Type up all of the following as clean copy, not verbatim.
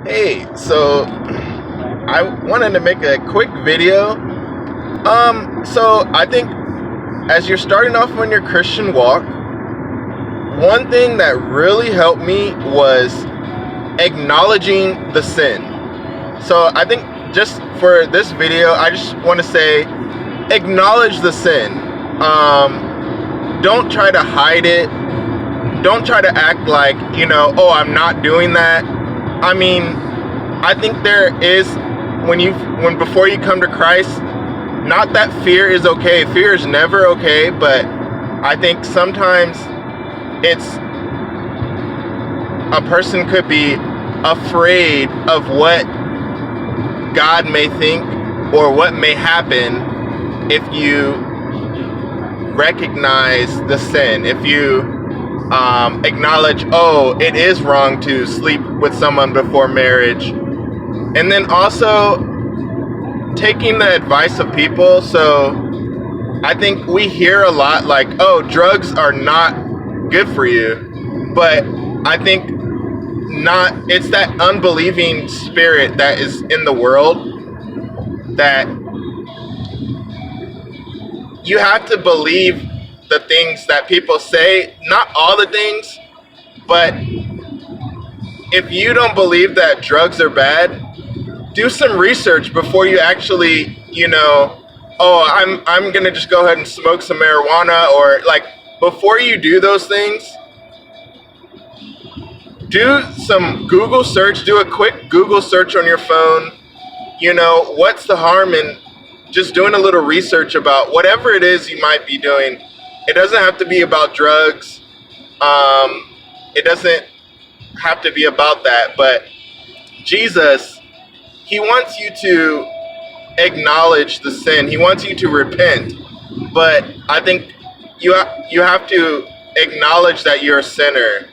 Hey, so I wanted to make a quick video. So I think as you're starting off on your Christian walk, one thing that really helped me was acknowledging the sin. So I think just for this video, I just want to say, acknowledge the sin. Don't try to hide it. Don't try to act like, oh, I'm not doing that. I mean, I think there is, when before you come to Christ, not that fear is okay. Fear is never okay, but I think sometimes it's a person could be afraid of what God may think or what may happen if you recognize the sin, if you acknowledge, oh, it is wrong to sleep with someone before marriage. And then also taking the advice of people. So I think we hear a lot like, oh, drugs are not good for you. But I think not, it's that unbelieving spirit that is in the world that you have to believe the things that people say, not all the things, but if you don't believe that drugs are bad, do some research before you actually, oh, I'm gonna just go ahead and smoke some marijuana, or like before you do those things, do some Google search, do a quick Google search on your phone. What's the harm in just doing a little research about whatever it is you might be doing? It doesn't have to be about drugs. It doesn't have to be about that. But Jesus, he wants you to acknowledge the sin. He wants you to repent. But I think you have to acknowledge that you're a sinner.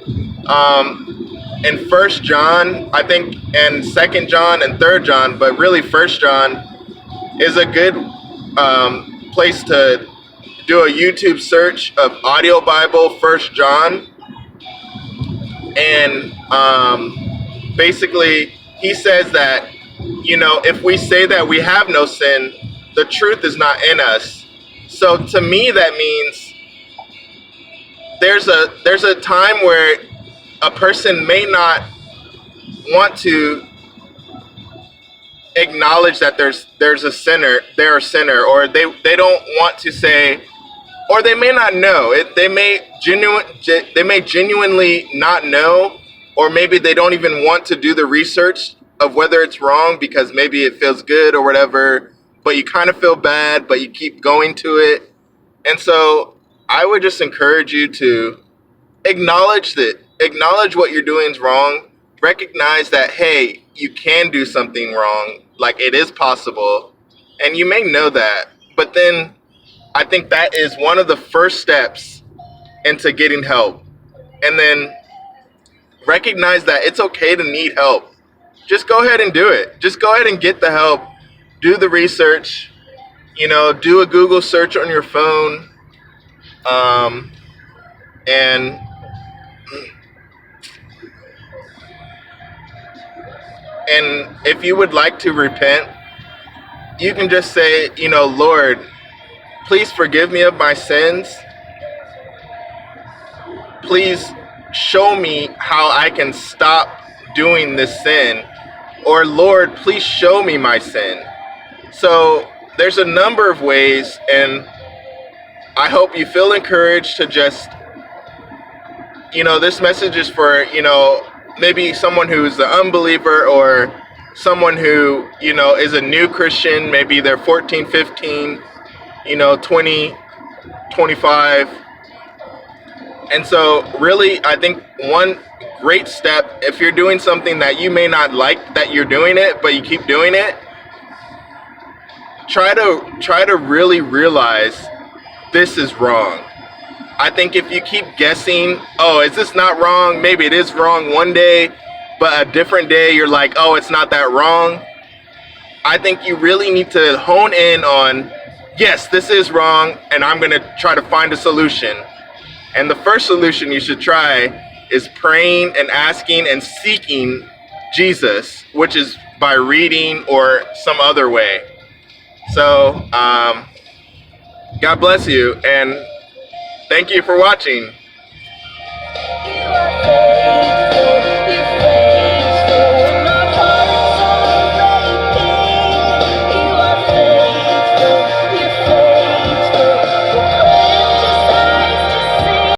In First John, I think, and Second John and Third John, but really First John is a good place to do a YouTube search of Audio Bible First John, and basically he says that if we say that we have no sin, the truth is not in us. So to me that means there's a time where a person may not want to acknowledge that they're a sinner, or they don't want to say, or they may not know it. They may genuinely not know, or maybe they don't even want to do the research of whether it's wrong because maybe it feels good or whatever, but you kind of feel bad, but you keep going to it. And so I would just encourage you to acknowledge what you're doing is wrong. Recognize that, hey, you can do something wrong, like it is possible, and you may know that, but then I think that is one of the first steps into getting help. And then recognize that it's okay to need help. Just go ahead and do it. Just go ahead and get the help. Do the research. Do a Google search on your phone. And if you would like to repent, you can just say, Lord, please forgive me of my sins. Please show me how I can stop doing this sin. Or Lord, please show me my sin. So there's a number of ways, and I hope you feel encouraged to just, this message is for, maybe someone who's an unbeliever, or someone who, is a new Christian. Maybe they're 14, 15, 20, 25. And so really, I think one great step, if you're doing something that you may not like that you're doing it, but you keep doing it, try to really realize this is wrong. I think if you keep guessing, oh, is this not wrong? Maybe it is wrong one day, but a different day you're like, oh, it's not that wrong. I think you really need to hone in on, yes, this is wrong, and I'm going to try to find a solution. And the first solution you should try is praying and asking and seeking Jesus, which is by reading or some other way. So, God bless you, and thank you for watching.